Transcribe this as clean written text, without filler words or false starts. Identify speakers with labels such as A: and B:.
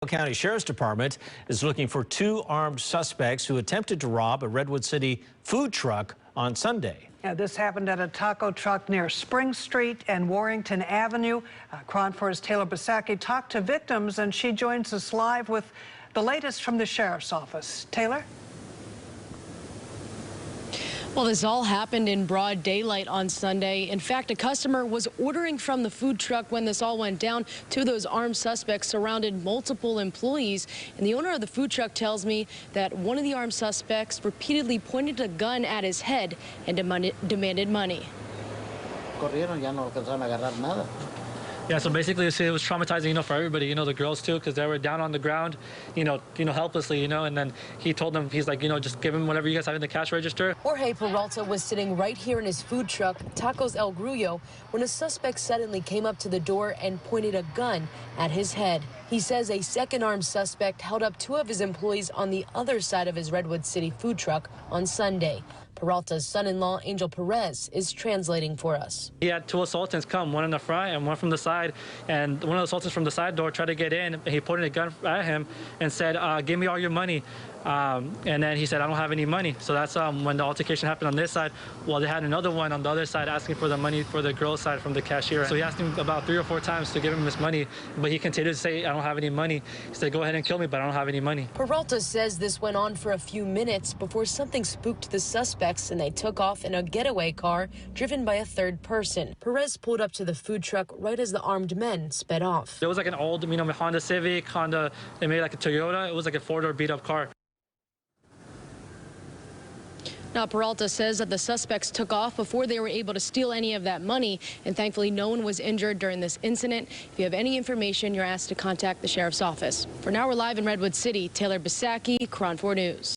A: County Sheriff's Department is looking for two armed suspects who attempted to rob a Redwood City food truck on Sunday.
B: Yeah, this happened at a taco truck near Spring Street and Warrington Avenue. KRON 4's Taylor Bisacki talked to victims, and she joins us live with the latest from the Sheriff's Office. Taylor?
C: Well, this all happened in broad daylight on Sunday. In fact, a customer was ordering from the food truck when this all went down. Two of those armed suspects surrounded multiple employees. And the owner of the food truck tells me that one of the armed suspects repeatedly pointed a gun at his head and demanded money.
D: Yeah, so basically it was traumatizing, for everybody, the girls too, because they were down on the ground, helplessly, and then he told them, he's like, just give him whatever you guys have in the cash register.
C: Jorge Peralta was sitting right here in his food truck, Tacos El Grullo, when a suspect suddenly came up to the door and pointed a gun at his head. He says a second armed suspect held up two of his employees on the other side of his Redwood City food truck on Sunday. Peralta's son-in-law, Angel Perez, is translating for us.
D: He had two assailants come, one in the front and one from the side, and one of the assailants from the side door tried to get in, and he pointed a gun at him and said, give me all your money. And then he said, I don't have any money. So that's when the altercation happened on this side. Well, they had another one on the other side asking for the money for the girl's side from the cashier. So he asked him about 3 or 4 times to give him his money, but he continued to say, I don't have any money. He said, go ahead and kill me, but I don't have any money.
C: Peralta says this went on for a few minutes before something spooked the suspects and they took off in a getaway car driven by a third person. Perez pulled up to the food truck right as the armed men sped off.
D: It was like an old, Honda Civic, they made like a Toyota. It was like a 4-door beat-up car.
C: Now, Peralta says that the suspects took off before they were able to steal any of that money, and thankfully no one was injured during this incident. If you have any information, you're asked to contact the Sheriff's Office. For now, we're live in Redwood City. Taylor Bisacki, KRON 4 News.